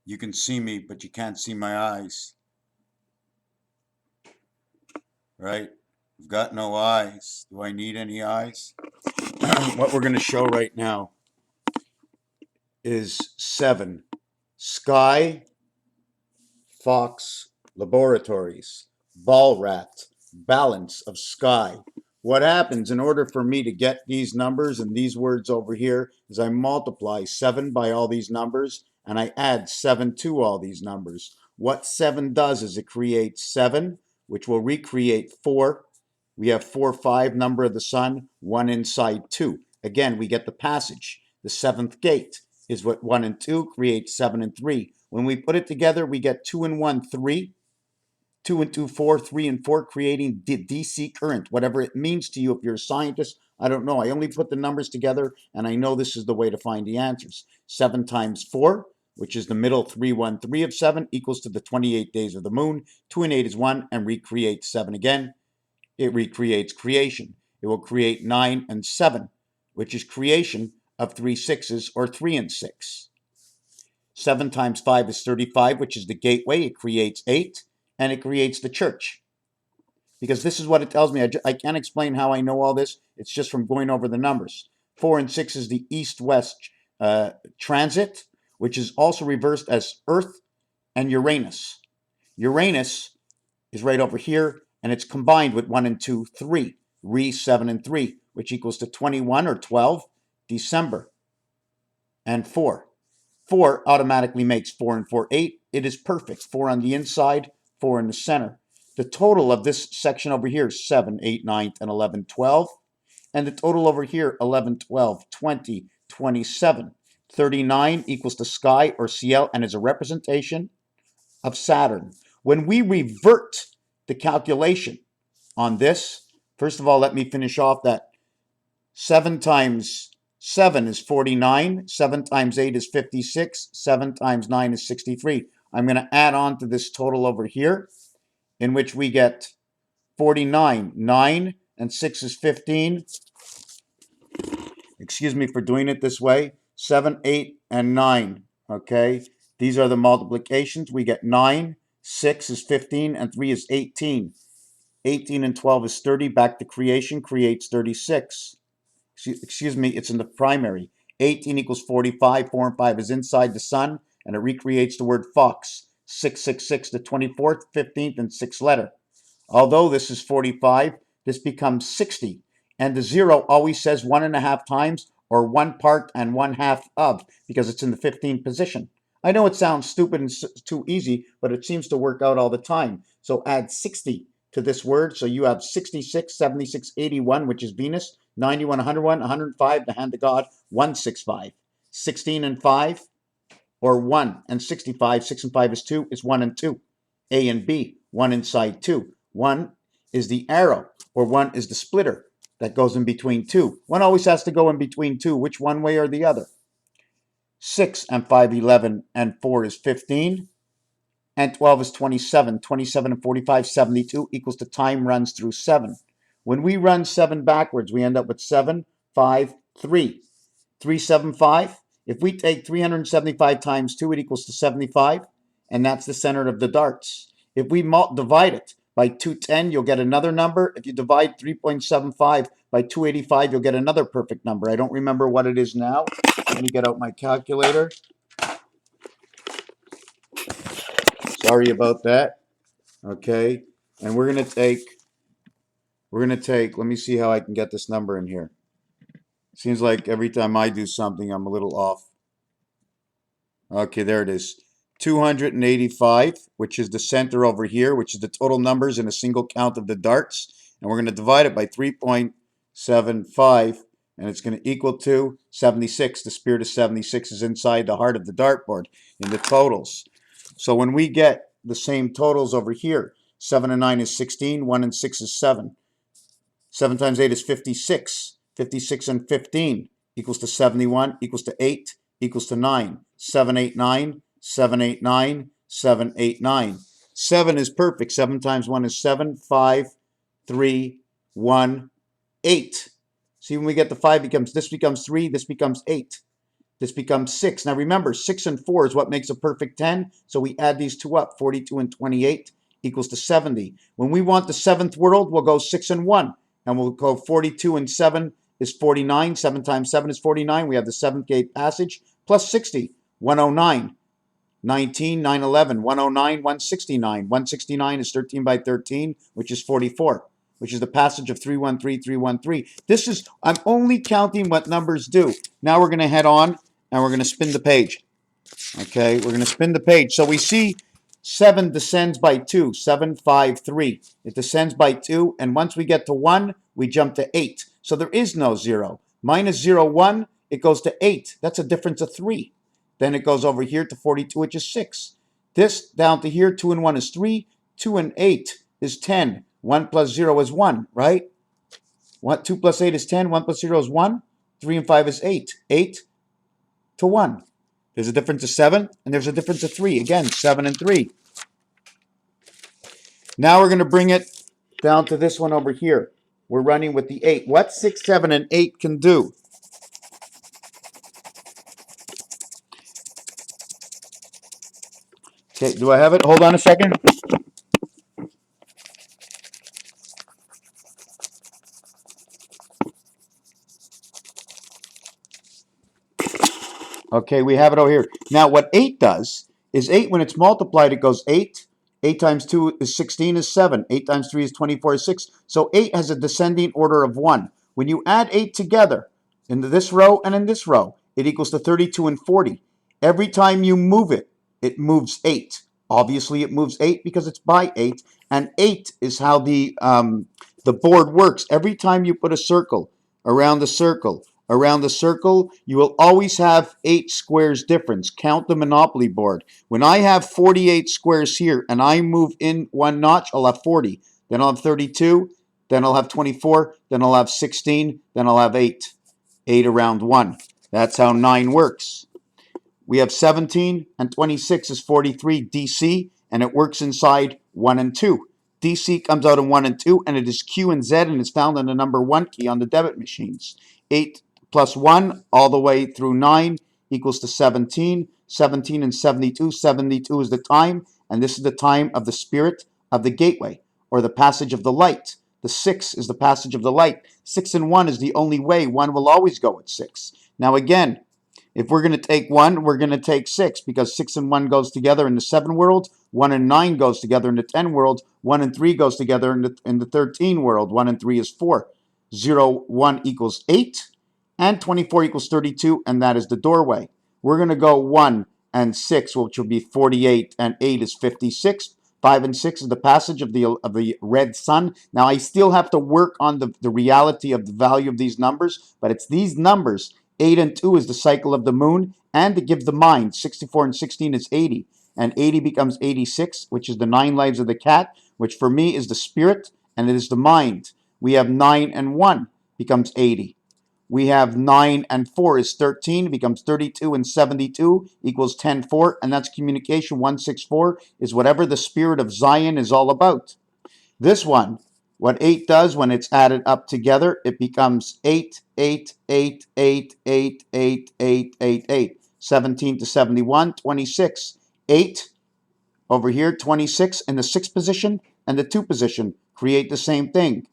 You can see me, but you can't see my eyes, right? I've got no eyes. Do I need any eyes? What we're going to show right now is 7. Sky Fox Laboratories. Ball rat. Balance of sky. What happens in order for me to get these numbers and these words over here is I multiply 7 by all these numbers and I add 7 to all these numbers. What 7 does is it creates 7, which will recreate 4. We have 4, 5, number of the sun, 1 inside 2. Again, we get the passage. The seventh gate is what 1 and 2 create 7 and 3. When we put it together, we get 2 and 1, 3. 2 and 2, 4, 3 and 4, creating DC current, whatever it means to you. If you're a scientist, I don't know. I only put the numbers together, and I know this is the way to find the answers. 7 times 4, which is the middle 313 of 7, equals to the 28 days of the moon. 2 and 8 is 1, and recreate 7 again. It recreates creation. It will create 9 and 7, which is creation of 3 sixes, or 3 and 6. 7 times 5 is 35, which is the gateway. It creates 8, and it creates the church. Because this is what it tells me. I can't explain how I know all this. It's just from going over the numbers. 4 and 6 is the east-west transit, which is also reversed as Earth and Uranus. Uranus is right over here, and it's combined with 1 and 2, 3. 7 and 3, which equals to 21 or 12, December, and 4. 4 automatically makes 4 and 4, 8. It is perfect. 4 on the inside, 4 in the center. The total of this section over here is 7, 8, 9, 10, 11, 12. And the total over here, 11, 12, 20, 27. 39 equals to sky or ciel and is a representation of Saturn. When we revert the calculation on this, first of all, let me finish off that 7 times 7 is 49, 7 times 8 is 56, 7 times 9 is 63. I'm going to add on to this total over here, in which we get 49, 9, and 6 is 15. Excuse me for doing it this way. 7, 8, and 9, okay? These are the multiplications. We get 9, 6 is 15, and 3 is 18. 18 and 12 is 30. Back to creation creates 36. Excuse me, it's in the primary. 18 equals 45. 4 and 5 is inside the sun, and it recreates the word fox. 666, the 24th, 15th, and 6th letter. Although this is 45, this becomes 60. And the 0 always says 1.5 times, or 1 part and 1/2 of, because it's in the 15th position. I know it sounds stupid and too easy, but it seems to work out all the time. So add 60 to this word. So you have 66, 76, 81, which is Venus, 91, 101, 105, the hand of God, 165. 16 and 5, or 1 and 65, 6 and 5 is 2, is 1 and 2. A and B, 1 inside 2. 1 is the arrow, or 1 is the splitter that goes in between 2. 1 always has to go in between 2, which one way or the other. 6 and 5, 11, and 4 is 15. And 12 is 27. 27 and 45, 72, equals to time runs through 7. When we run 7 backwards, we end up with 7, 5, 3. 375. If we take 375 times 2, it equals to 75, and that's the center of the darts. If we divide it by 210, you'll get another number. If you divide 3.75 by 285, you'll get another perfect number. I don't remember what it is now. Let me get out my calculator. Sorry about that. Okay, and we're gonna take, let me see how I can get this number in here. Seems like every time I do something, I'm a little off. Okay, there it is. 285, which is the center over here, which is the total numbers in a single count of the darts. And we're going to divide it by 3.75, and it's going to equal to 76. The spirit of 76 is inside the heart of the dartboard in the totals. So when we get the same totals over here, 7 and 9 is 16, 1 and 6 is 7. 7 times 8 is 56. 56 and 15 equals to 71, equals to 8, equals to 9. 789, 789, 789. 7 is perfect. 7 times 1 is 7, 5, 3, 1, 8. See, when we get the 5, this becomes 3, this becomes 8. This becomes 6. Now remember, 6 and 4 is what makes a perfect 10. So we add these two up. 42 and 28 equals to 70. When we want the seventh world, we'll go 6 and 1. And we'll go 42 and 7 is 49. 7 times 7 is 49. We have the seventh gate passage plus 60, 109. 19, 9, 11, 109, 169. 169 is 13 by 13, which is 44, which is the passage of 313, 313. This is, I'm only counting what numbers do. Now we're going to head on and we're going to spin the page. Okay, we're going to spin the page. So we see 7 descends by 2, 7, 5, 3. It descends by 2, and once we get to 1, we jump to 8. So there is no 0. Minus 0, 1, it goes to 8. That's a difference of 3. Then it goes over here to 42, which is 6. This down to here, 2 and 1 is 3. 2 and 8 is 10. 1 plus 0 is 1, right? 2 plus 8 is 10. 1 plus 0 is 1. 3 and 5 is 8. 8 to 1. There's a difference of 7, and there's a difference of 3. Again, 7 and 3. Now we're going to bring it down to this one over here. We're running with the 8. What 6, 7, and 8 can do? Okay, do I have it? Hold on a second. Okay, we have it over here. Now, what 8 does is 8, when it's multiplied, it goes 8. 8 times 2 is 16 is 7. 8 times 3 is 24 is 6. So 8 has a descending order of 1. When you add 8 together, in this row and in this row, it equals to 32 and 40. Every time you move it, it moves 8. Obviously, it moves 8 because it's by 8. And 8 is how the board works. Every time you put a circle around the circle, you will always have 8 squares difference. Count the Monopoly board. When I have 48 squares here and I move in one notch, I'll have 40. Then I'll have 32. Then I'll have 24. Then I'll have 16. Then I'll have 8. 8 around 1. That's how 9 works. We have 17 and 26 is 43 DC, and it works inside 1 and 2. DC comes out in 1 and 2, and it is Q and Z, and is found on the number 1 key on the debit machines. 8 plus 1 all the way through 9 equals to 17. 17 and 72. 72 is the time, and this is the time of the spirit of the gateway, or the passage of the light. The 6 is the passage of the light. 6 and 1 is the only way. 1 will always go at 6. Now again, if we're going to take 1, we're going to take 6, because 6 and 1 goes together in the 7 world. 1 and 9 goes together in the 10 world. 1 and 3 goes together in the 13 world. 1 and 3 is 4. 0, 1 equals 8, and 24 equals 32, and that is the doorway. We're going to go 1 and 6, which will be 48, and 8 is 56. 5 and 6 is the passage of the red sun. Now, I still have to work on the reality of the value of these numbers, but it's these numbers. 8 and 2 is the cycle of the moon, and to give the mind, 64 and 16 is 80, and 80 becomes 86, which is the 9 lives of the cat, which for me is the spirit, and it is the mind. We have 9 and 1 becomes 80. We have 9 and 4 is 13, becomes 32, and 72 equals 10, 4, and that's communication. 164 is whatever the spirit of Zion is all about. This one, what 8 does when it's added up together, it becomes 8, 8, 8, 8, 8, 8, 8, 8, 8. 17 to 71, 26. 8 over here, 26 in the 6th position and the 2 position create the same thing.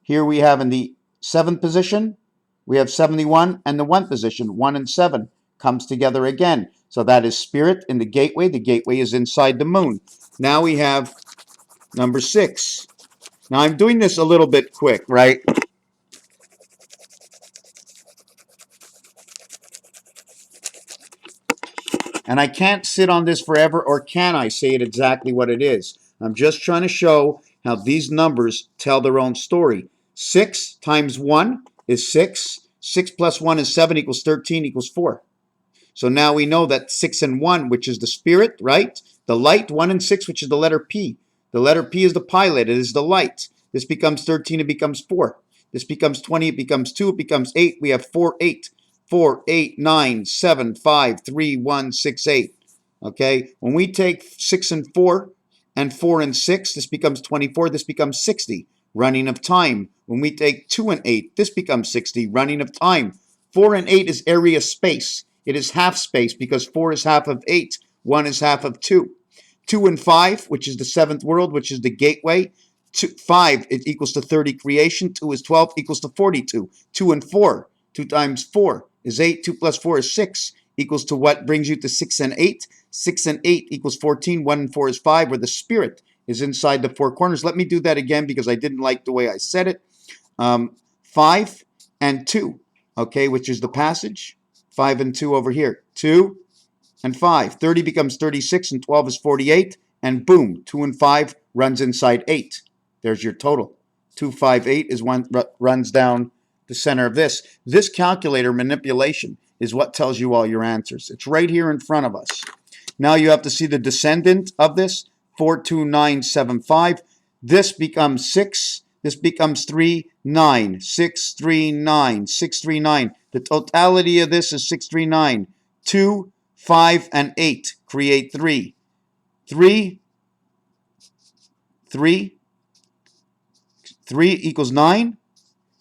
Here we have in the 7th position, we have 71, and the 1 position, 1 and 7, comes together again. So that is spirit in the gateway. The gateway is inside the moon. Now we have number 6. Now I'm doing this a little bit quick, right? And I can't sit on this forever, or can I say it exactly what it is? I'm just trying to show how these numbers tell their own story. 6 times 1 is 6. 6 plus 1 is 7 equals 13 equals 4. So now we know that 6 and 1, which is the spirit, right? The light, 1 and 6, which is the letter P. The letter P is the pilot. It is the light. This becomes 13. It becomes 4. This becomes 20. It becomes 2. It becomes 8. We have 4, 8. 4, 8, 9, 7, 5, 3, 1, 6, 8. Okay? When we take 6 and 4 and 4 and 6, this becomes 24. This becomes 60. Running of time. When we take 2 and 8, this becomes 60. Running of time. 4 and 8 is area space. It is half space because 4 is half of 8. 1 is half of 2. 2 and 5, which is the seventh world, which is the gateway. 5, it equals to 30 creation. 2 is 12, equals to 42. 2 and 4, 2 times 4 is 8. 2 plus 4 is 6, equals to what brings you to 6 and 8. 6 and 8 equals 14. 1 and 4 is 5, where the spirit is inside the four corners. Let me do that again because I didn't like the way I said it. 5 and 2, okay, which is the passage. 5 and 2 over here. 2 and 5. 30 becomes 36 and 12 is 48. And boom, 2 and 5 runs inside 8. There's your total. 258 is one runs down the center of this. This calculator manipulation is what tells you all your answers. It's right here in front of us. Now you have to see the descendant of this, 42975. This becomes 6. This becomes 3, 9, 6, 3, 9, 6, 3, 9. The totality of this is 6, 3, 9. 2, 5, and 8 create 3. 3, 3, 3 equals 9.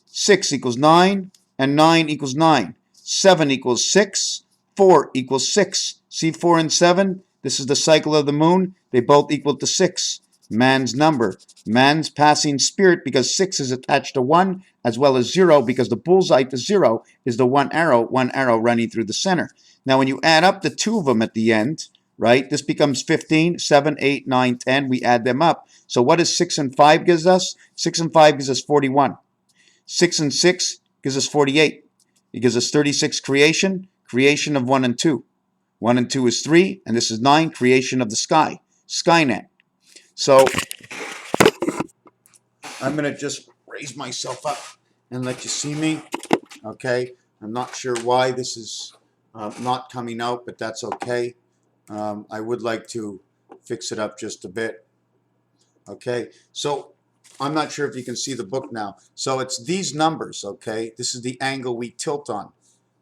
6 equals 9, and 9 equals 9. 7 equals 6. 4 equals 6. See 4 and 7? This is the cycle of the moon. They both equal to 6. Man's number. Man's passing spirit, because 6 is attached to 1, as well as 0, because the bullseye to 0 is the one arrow running through the center. Now, when you add up the two of them at the end, right, this becomes 15, 7, 8, 9, 10. We add them up. So what does 6 and 5 gives us? 6 and 5 gives us 41. 6 and 6 gives us 48. It gives us 36 creation of 1 and 2. 1 and 2 is 3, and this is 9, creation of the sky, Skynet. So I'm going to just raise myself up and let you see me, okay? I'm not sure why this is not coming out, but that's okay. I would like to fix it up just a bit, okay? So I'm not sure if you can see the book now. So it's these numbers, okay? This is the angle we tilt on.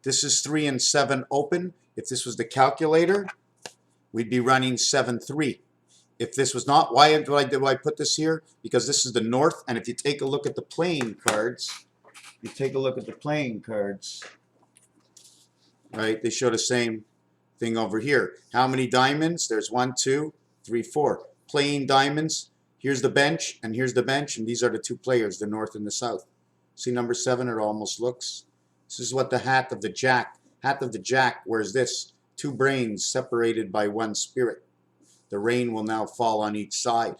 This is 3 and 7 open. If this was the calculator, we'd be running 7, 3. If this was not, why do I put this here? Because this is the north, and if you take a look at the playing cards, right, they show the same thing over here. How many diamonds? There's 1, 2, 3, 4. Playing diamonds. Here's the bench, and here's the bench, and these are the two players, the north and the south. See number 7, it almost looks. This is what the hat of the jack wears this. 2 brains separated by 1 spirit. The rain will now fall on each side,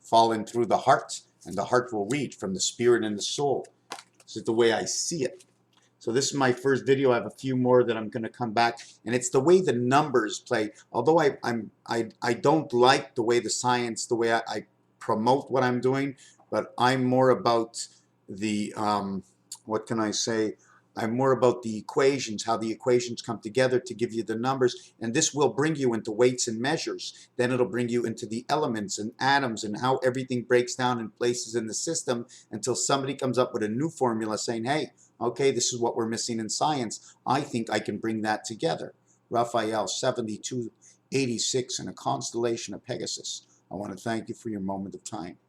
falling through the heart, and the heart will read from the spirit and the soul. This is the way I see it. So this is my first video. I have a few more that I'm going to come back, and it's the way the numbers play. Although I don't like the way the science, the way I promote what I'm doing, but I'm more about the what can I say? I'm more about the equations, how the equations come together to give you the numbers, and this will bring you into weights and measures. Then it'll bring you into the elements and atoms and how everything breaks down in places in the system until somebody comes up with a new formula saying, hey, okay, this is what we're missing in science. I think I can bring that together. Raphael, 7286, and a constellation of Pegasus. I want to thank you for your moment of time.